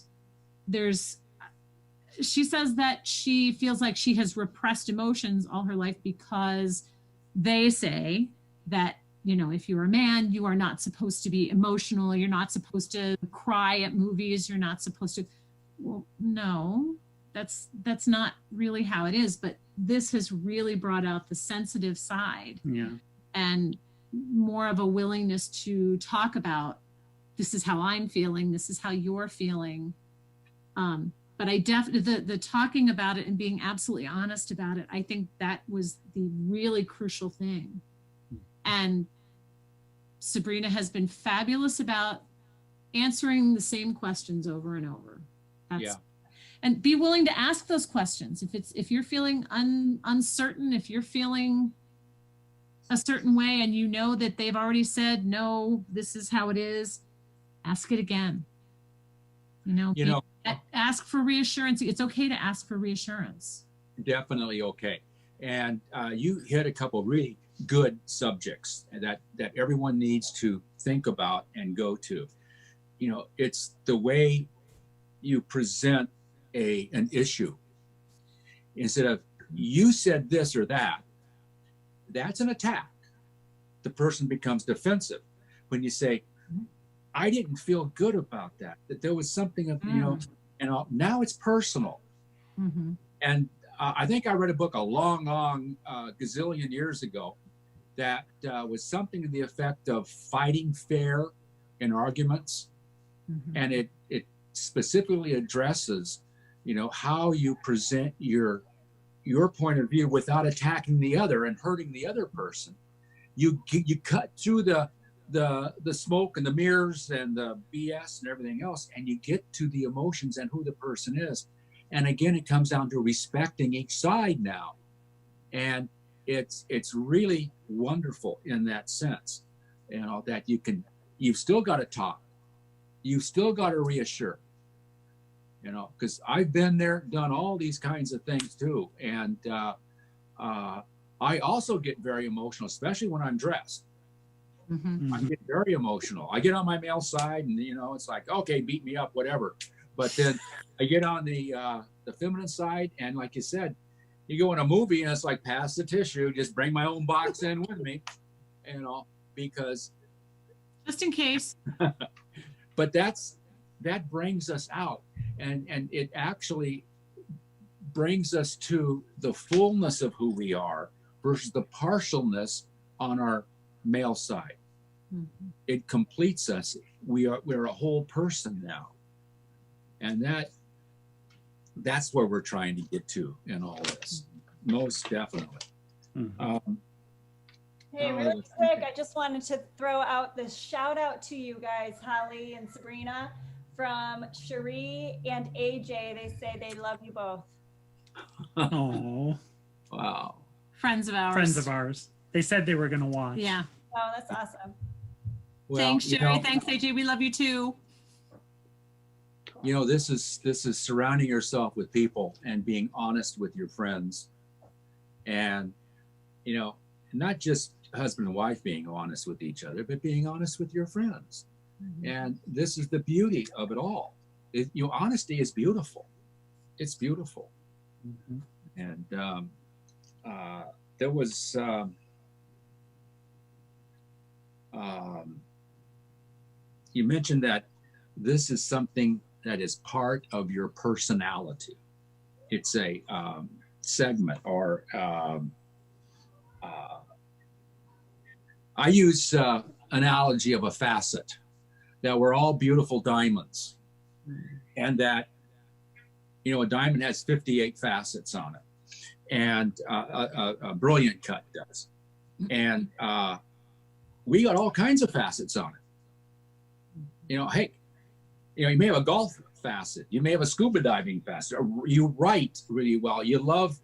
she says that she feels like she has repressed emotions all her life because they say that, if you're a man, you are not supposed to be emotional. You're not supposed to cry at movies. You're not supposed to. Well, no, that's not really how it is. But this has really brought out the sensitive side. Yeah. And more of a willingness to talk about, this is how I'm feeling. This is how you're feeling. But I definitely, the talking about it and being absolutely honest about it, I think that was the really crucial thing. And Sabrina has been fabulous about answering the same questions over and over. And be willing to ask those questions. If you're feeling uncertain, if you're feeling a certain way and that they've already said, no, this is how it is, ask it again. Ask for reassurance. It's okay to ask for reassurance. Definitely okay. And you hit a couple really good subjects that everyone needs to think about and go to. It's the way you present an issue. Instead of you said this or that, that's an attack. The person becomes defensive. When you say, I didn't feel good about that there was something of, now it's personal. Mm-hmm. And I think I read a book a long gazillion years ago that was something to the effect of fighting fair in arguments. Mm-hmm. And it specifically addresses, how you present your point of view without attacking the other and hurting the other person. You cut through the smoke and the mirrors and the BS and everything else, and you get to the emotions and who the person is. And again, it comes down to respecting each side now. And it's really wonderful in that sense, that you've still got to talk. You've still got to reassure, because I've been there, done all these kinds of things too. And I also get very emotional, especially when I'm dressed. Mm-hmm. I get very emotional. I get on my male side and, it's like, okay, beat me up, whatever. But then I get on the feminine side. And like you said, you go in a movie and it's like, pass the tissue, just bring my own box in with me, because. Just in case. But that brings us out. And it actually brings us to the fullness of who we are versus the partialness on our male side. Mm-hmm. It completes us. We're a whole person now. And that's where we're trying to get to in all this. Most definitely. Mm-hmm. Hey, really quick, I just wanted to throw out this shout out to you guys, Holly and Sabrina, from Cherie and AJ. They say they love you both. Oh, wow. Friends of ours. They said they were going to watch. Yeah. Oh, that's awesome. Well, thanks, Cherie. Thanks, AJ. We love you too. This is surrounding yourself with people and being honest with your friends And, you know, not just husband and wife being honest with each other, but being honest with your friends. And this is the beauty of it all. Honesty is beautiful. It's beautiful. And there was you mentioned that this is something that is part of your personality. It's a segment, or I use analogy of a facet, that we're all beautiful diamonds, and that, you know, a diamond has 58 facets on it, and a brilliant cut does, and we got all kinds of facets on it. You know, hey, you know, you may have a golf facet, you may have a scuba diving facet, or you write really well, you love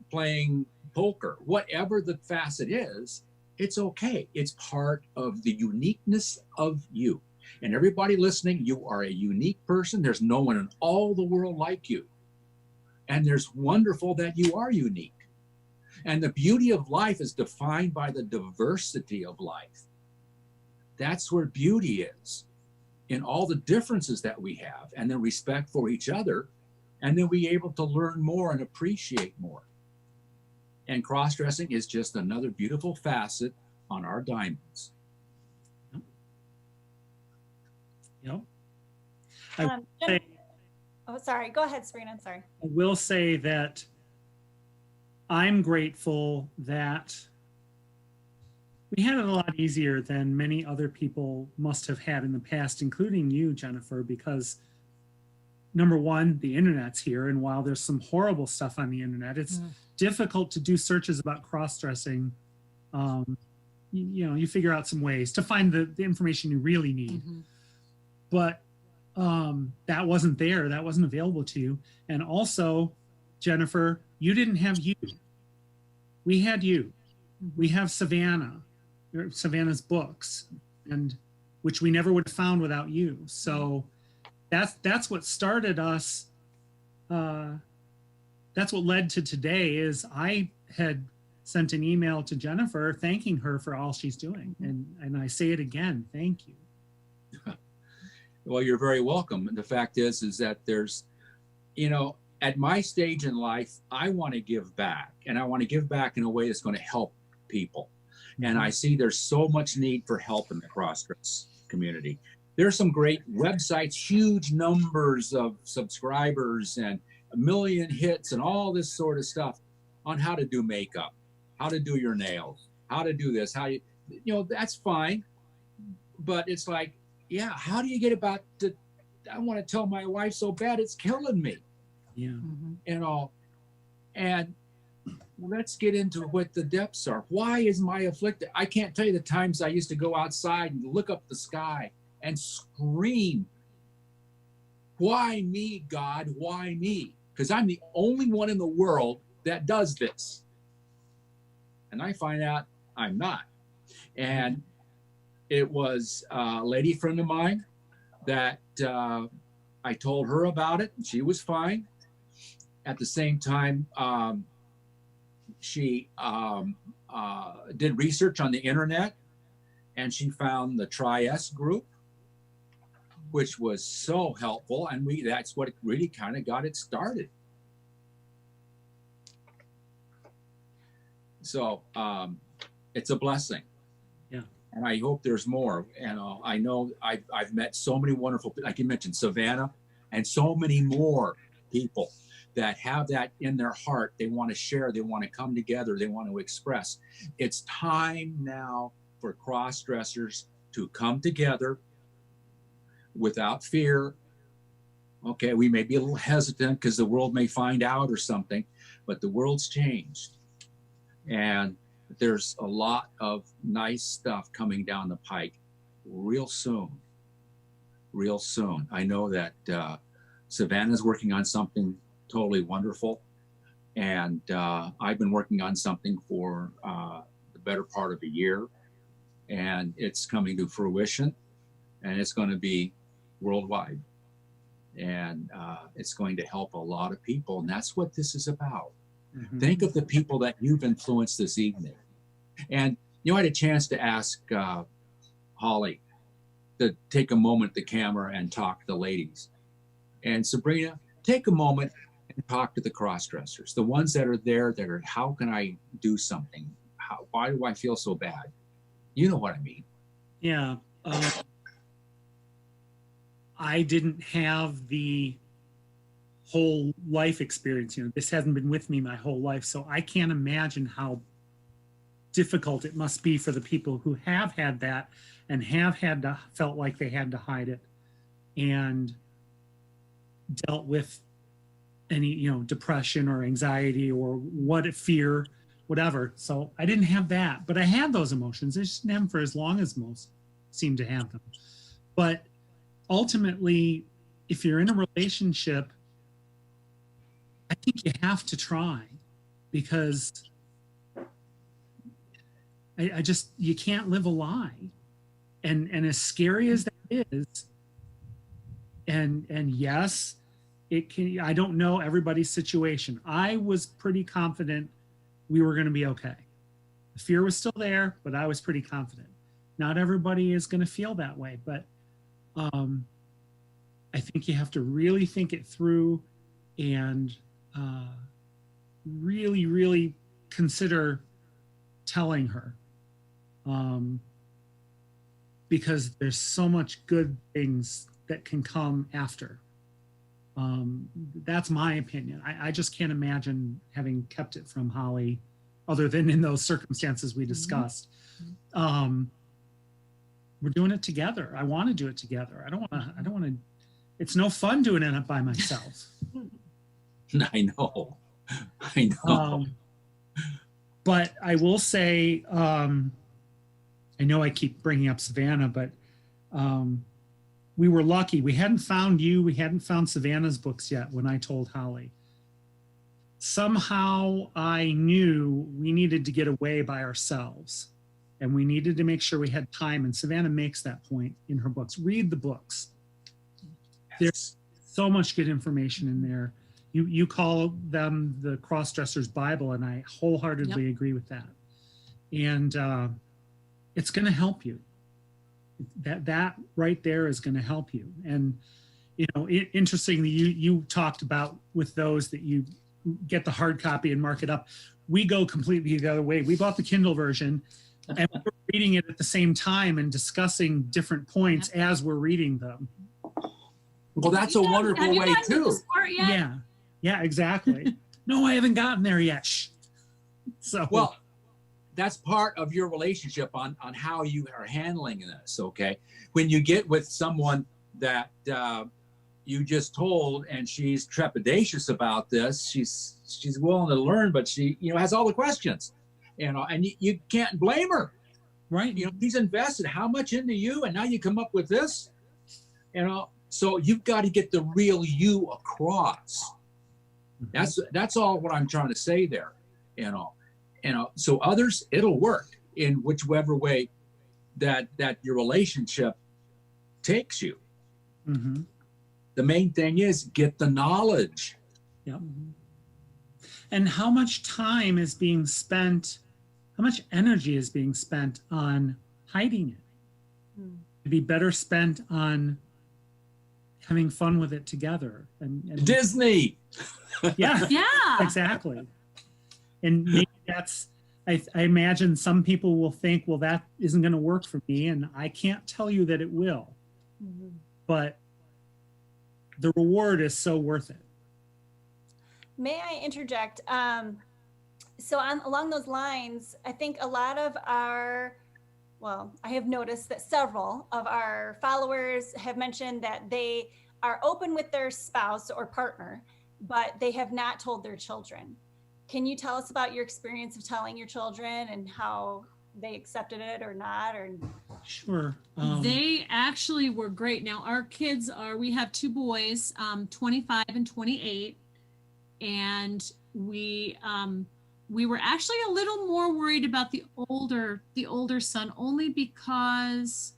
playing poker, whatever the facet is, it's okay. It's part of the uniqueness of you. And everybody listening, you are a unique person. There's no one in all the world like you. And there's wonderful that you are unique. And the beauty of life is defined by the diversity of life. That's where beauty is, in all the differences that we have, and the respect for each other, and then be able to learn more and appreciate more. And cross-dressing is just another beautiful facet on our diamonds. Yep. Oh, sorry. Go ahead, Sabrina. I'm sorry. I will say that I'm grateful that we had it a lot easier than many other people must have had in the past, including you, Jennifer, because number one, the internet's here. And while there's some horrible stuff on the internet, it's difficult to do searches about cross-dressing. You know, you figure out some ways to find the information you really need. But that wasn't there. That wasn't available to you. And also, Jennifer, you didn't have you. We had you. We have Savannah's books, and which we never would have found without you. So that's what started us. That's what led to today. Is I had sent an email to Jennifer thanking her for all she's doing, and I say it again, thank you. Well, you're very welcome. And the fact is that there's, you know, at my stage in life, I want to give back, and I want to give back in a way that's going to help people. And I see there's so much need for help in the cross-dress community. There's some great websites, huge numbers of subscribers and 1 million hits and all this sort of stuff on how to do makeup, how to do your nails, how to do this, you know, that's fine. But it's like, yeah, how do you get about to, I want to tell my wife so bad, it's killing me. Yeah. You know, and let's get into what the depths are. Why is my afflicted? I can't tell you the times I used to go outside and look up the sky and scream, why me, God? Why me? Because I'm the only one in the world that does this. And I find out I'm not. And it was a lady friend of mine that I told her about it, and she was fine. At the same time, she did research on the internet, and she found the Tri-S group, which was so helpful, and that's what really kind of got it started. So it's a blessing. Yeah. And I hope there's more. And I know I've met so many wonderful, like you mentioned, Savannah, and so many more people that have that in their heart. They want to share, they want to come together, they want to express. It's time now for cross-dressers to come together without fear. Okay, we may be a little hesitant because the world may find out or something, but the world's changed. And there's a lot of nice stuff coming down the pike real soon. Real soon. I know that Savannah's working on something totally wonderful. And I've been working on something for the better part of a year. And it's coming to fruition. And it's going to be worldwide. And it's going to help a lot of people. And that's what this is about. Mhm. Think of the people that you've influenced this evening. And I had a chance to ask Holly to take a moment at the camera and talk to the ladies. And Sabrina, take a moment and talk to the cross-dressers, the ones that are there that are, how can I do something? Why do I feel so bad? You know what I mean. Yeah. I didn't have the whole life experience. This hasn't been with me my whole life. So I can't imagine how difficult it must be for the people who have had that and have had to felt like they had to hide it and dealt with any depression or anxiety or fear, whatever. So I didn't have that, but I had those emotions. I just didn't have them for as long as most seem to have them. But ultimately, if you're in a relationship, I think you have to try, because I just, you can't live a lie. And as scary as that is, and yes, it can, I don't know everybody's situation. I was pretty confident we were going to be okay. The fear was still there, but I was pretty confident. Not everybody is going to feel that way, but I think you have to really think it through and really, really consider telling her, because there's so much good things that can come after. That's my opinion. I just can't imagine having kept it from Holly, other than in those circumstances we discussed. We're doing it together. I want to do it together. I don't want to. It's no fun doing it by myself. I know. But I will say, I know I keep bringing up Savannah, but we were lucky. We hadn't found you. We hadn't found Savannah's books yet when I told Holly. Somehow I knew we needed to get away by ourselves, and we needed to make sure we had time. And Savannah makes that point in her books. Read the books. Yes. There's so much good information in there. You call them the cross-dresser's Bible, and I wholeheartedly agree with that. And it's going to help you. That right there is going to help you. And interestingly, you talked about with those that you get the hard copy and mark it up. We go completely the other way. We bought the Kindle version, and we're reading it at the same time and discussing different points as we're reading them. Well, that's a wonderful way too. Yeah, exactly. No, I haven't gotten there yet. So well, that's part of your relationship on how you are handling this. Okay, when you get with someone that you just told, and she's trepidatious about this, she's willing to learn, but she has all the questions, and you can't blame her, right? She's invested how much into you, and now you come up with this, so you've got to get the real you across. That's all what I'm trying to say there, so others, it'll work in whichever way that your relationship takes you. Mm-hmm. The main thing is get the knowledge. Yep. And how much time is being spent, how much energy is being spent on hiding it? It'd be better spent on having fun with it together. And Disney. Yeah. Yeah. Exactly. And maybe that's, I imagine some people will think, well, that isn't going to work for me. And I can't tell you that it will. Mm-hmm. But the reward is so worth it. May I interject? Along those lines, I think a lot of I have noticed that several of our followers have mentioned that they are open with their spouse or partner, but they have not told their children. Can you tell us about your experience of telling your children and how they accepted it or not? Or Sure. They actually were great. Now our kids we have two boys, 25 and 28. And we were actually a little more worried about the older son, only because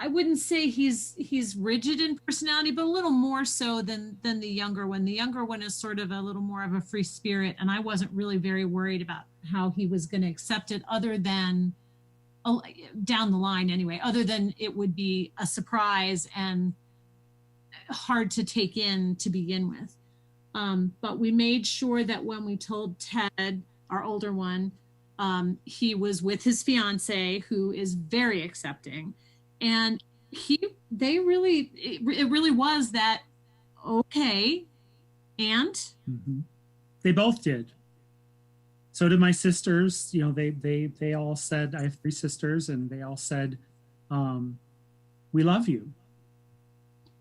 I wouldn't say he's rigid in personality, but a little more so than the younger one. The younger one is sort of a little more of a free spirit, and I wasn't really very worried about how he was going to accept it, other than down the line anyway, other than it would be a surprise and hard to take in to begin with. But we made sure that when we told Ted, our older one, he was with his fiance, who is very accepting, and it really was that okay. And they both did. So did my sisters. You know, they all said, I have 3 sisters, and they all said, we love you.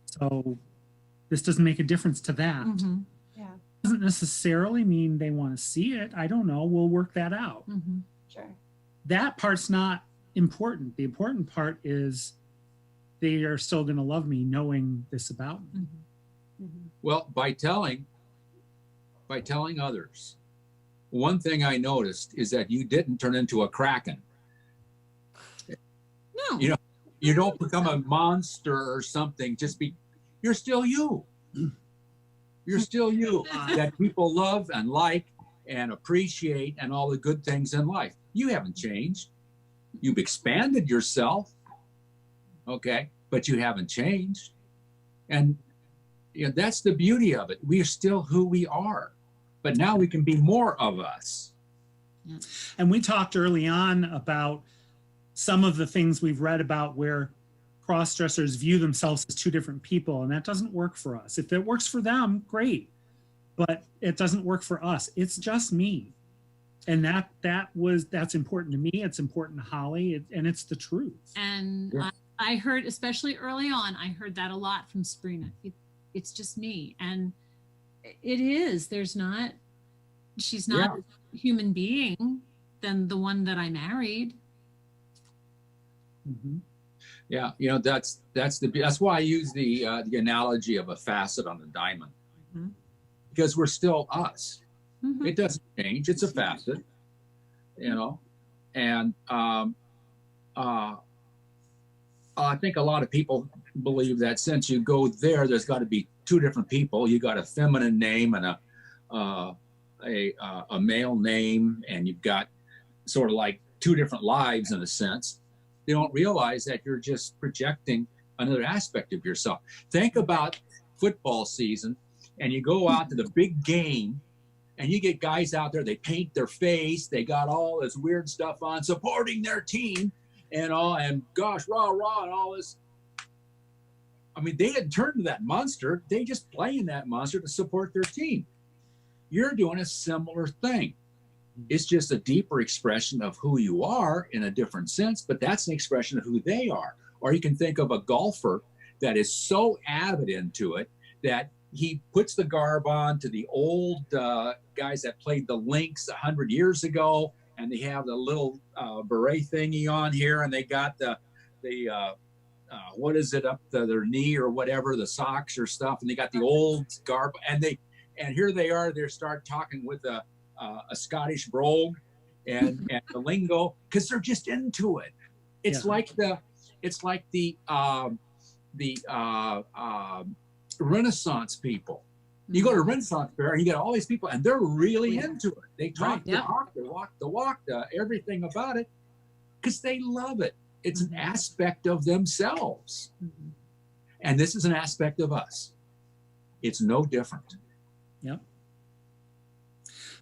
So this doesn't make a difference to that. Yeah. Doesn't necessarily mean they want to see it. I don't know. We'll work that out. Sure. That part's not important. The important part is they are still going to love me knowing this about me. Well, by telling others, one thing I noticed is that you didn't turn into a kraken. no, You know, you don't become a monster or something. You're still you. You're still you that people love and like and appreciate, and all the good things in life. You haven't changed. You've expanded yourself, okay, but you haven't changed. And you know, that's the beauty of it. We are still who we are, but now we can be more of us. And we talked early on about some of the things we've read about where cross-dressers view themselves as 2 different people, and that doesn't work for us. If it works for them, great, but it doesn't work for us. It's just me. And that's important to me. It's important to Holly, and it's the truth. and Yeah. I heard, especially early on, I heard that a lot from Sabrina. It's just me, and it is. She's not a human being than the one that I married. Yeah, you know, that's why I use the analogy of a facet on the diamond, because we're still us. It doesn't change. It's a facet, you know, and I think a lot of people believe that since you go there's got to be 2 different people. You got a feminine name and a male name, and you've got sort of like 2 different lives in a sense. They don't realize that you're just projecting another aspect of yourself. Think about football season, and you go out to the big game, and you get guys out there, they paint their face, they got all this weird stuff on, supporting their team, and gosh, rah, rah, and all this. I mean, they didn't turn to that monster. They just playing that monster to support their team. You're doing a similar thing. It's just a deeper expression of who you are in a different sense, but that's an expression of who they are. Or you can think of a golfer that is so avid into it that he puts the garb on to the old guys that played the links 100 years ago, and they have the little beret thingy on here, and they got the what is it up to their knee or whatever, the socks or stuff, and they got the old garb, and here they are. They start talking with a Scottish brogue and the lingo, because they're just into it. It's like the Renaissance people. You go to Renaissance fair and you get all these people, and they're really into it. They talk the talk, they walk the walk, everything about it, because they love it. It's an aspect of themselves, and this is an aspect of us. It's no different. Yep.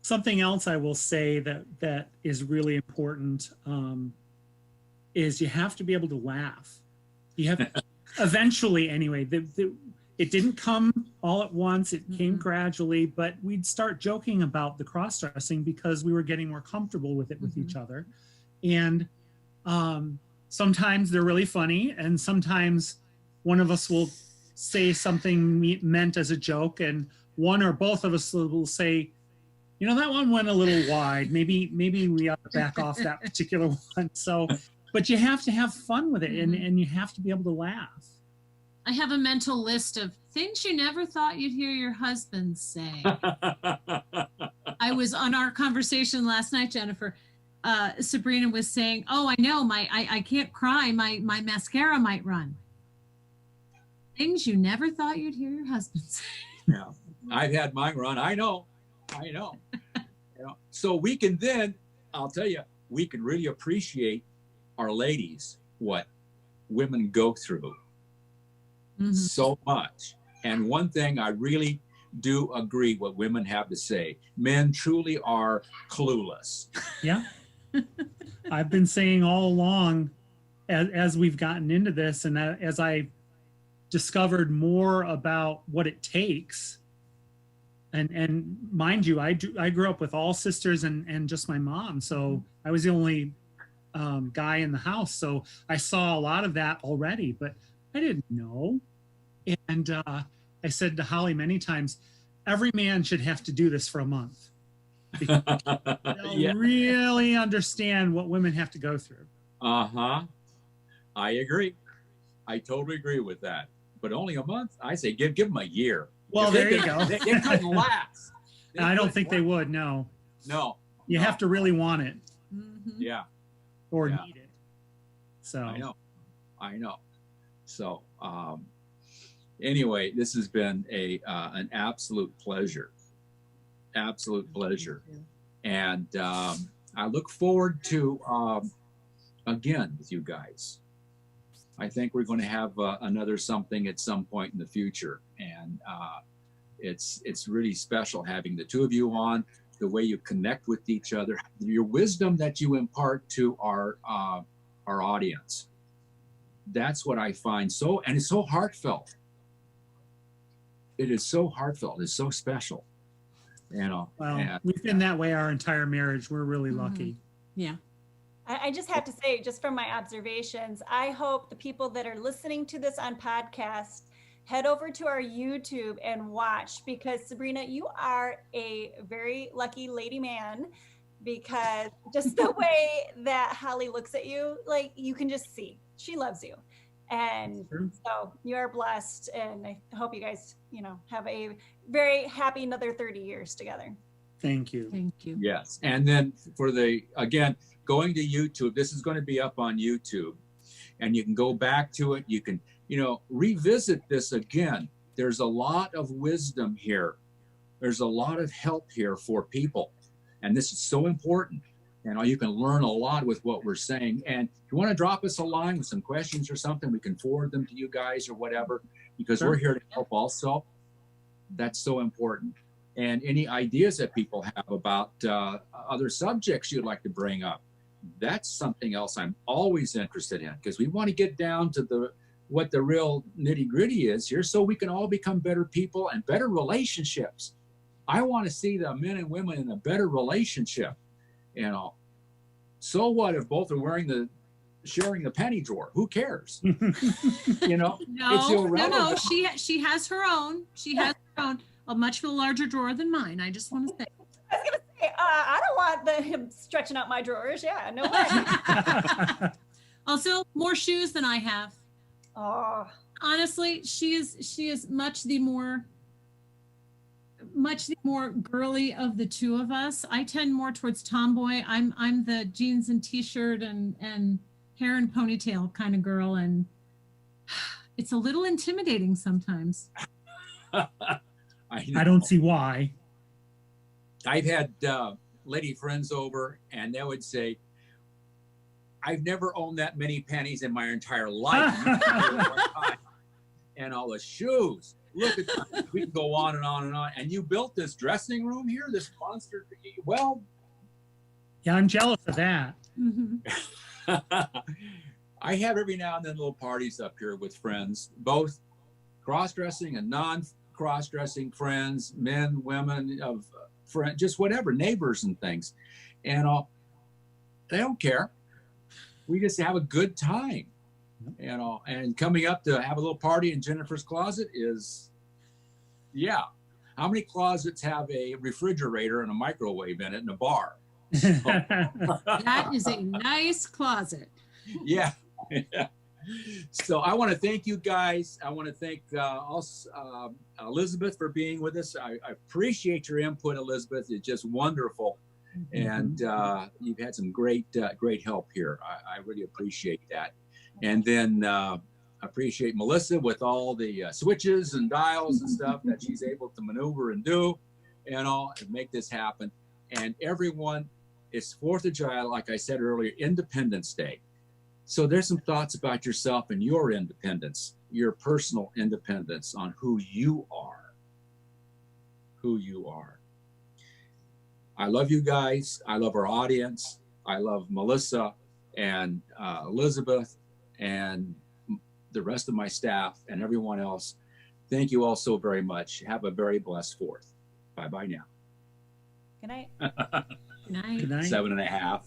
Something else I will say that is really important is you have to be able to laugh. You have eventually, anyway. It didn't come all at once. It came gradually, but we'd start joking about the cross-dressing because we were getting more comfortable with it with each other. And sometimes they're really funny, and sometimes one of us will say something meant as a joke, and one or both of us will say, you know, that one went a little wide. Maybe we ought to back off that particular one. So, but you have to have fun with it, and you have to be able to laugh. I have a mental list of things you never thought you'd hear your husband say. I was on our conversation last night, Jennifer. Sabrina was saying, "Oh, I know, I can't cry. My mascara might run." Things you never thought you'd hear your husband say. Yeah, I've had mine run. I know. You know, so we can then, I'll tell you, we can really appreciate our ladies, what women go through so much. And one thing I really do agree what women have to say. Men truly are clueless. Yeah. I've been saying all along as we've gotten into this and as I discovered more about what it takes. And mind you, I grew up with all sisters and just my mom. So I was the only guy in the house. So I saw a lot of that already, but I didn't know. And I said to Holly many times, every man should have to do this for a month. Because they'll really understand what women have to go through. I agree. I totally agree with that. But only a month? I say give them a year. Well, there you go. They couldn't last. I don't think they would. No. You have to really want it. Yeah. Or need it. So I know. So anyway, this has been an absolute pleasure. Absolute pleasure. And I look forward to again with you guys. I think we're going to have another something at some point in the future, and it's really special having the two of you on. The way you connect with each other, your wisdom that you impart to our audience. That's what I find and it's so heartfelt. It is so heartfelt. It's so special. Well, we've been that way our entire marriage. We're really lucky. Yeah. I just have to say, just from my observations, I hope the people that are listening to this on podcast head over to our YouTube and watch, because Sabrina, you are a very lucky lady man, because just the way that Holly looks at you, like you can just see she loves you. And so you are blessed, and I hope you guys, have a very happy another 30 years together. Thank you. Thank you. Yes. And then again, going to YouTube, this is going to be up on YouTube, and you can go back to it. You can, revisit this again. There's a lot of wisdom here. There's a lot of help here for people. And this is so important. And you can learn a lot with what we're saying. And if you want to drop us a line with some questions or something, we can forward them to you guys or whatever, because we're here to help also. That's so important. And any ideas that people have about other subjects you'd like to bring up, that's something else I'm always interested in, because we want to get down to what the real nitty-gritty is here, so we can all become better people and better relationships. I want to see the men and women in a better relationship. So what if both are sharing the penny drawer? Who cares? It's irrelevant. No. She has her own. She has her own, a much larger drawer than mine. I just want to say. I was gonna say, I don't want him stretching out my drawers. Yeah, no way. Also, more shoes than I have. Oh. Honestly, she is much the more girly of the two of us. I tend more towards tomboy. I'm the jeans and t-shirt and hair and ponytail kind of girl, and it's a little intimidating sometimes. I don't see why. I've had lady friends over, and they would say, I've never owned that many pennies in my entire life. And all the shoes. Look at that. We can go on and on and on. And you built this dressing room here, this monster. Well, yeah, I'm jealous of that. I have every now and then little parties up here with friends, both cross-dressing and non-cross-dressing friends, men, women, of friends, just whatever, neighbors and things. And they don't care. We just have a good time. And coming up to have a little party in Jennifer's closet is, how many closets have a refrigerator and a microwave in it and a bar? So, that is a nice closet. Yeah. So I want to thank you guys. I want to thank Elizabeth for being with us. I appreciate your input, Elizabeth. It's just wonderful. and you've had some great help here. I really appreciate that. And then appreciate Melissa with all the switches and dials and stuff that she's able to maneuver and do and all and make this happen. And everyone, it's 4th of July, like I said earlier, Independence Day. So there's some thoughts about yourself and your independence, your personal independence on who you are. Who you are. I love you guys. I love our audience. I love Melissa and Elizabeth and the rest of my staff and everyone else. Thank you all so very much. Have a very blessed 4th. Bye-bye now. Good night. Good night. Good night. 7.5.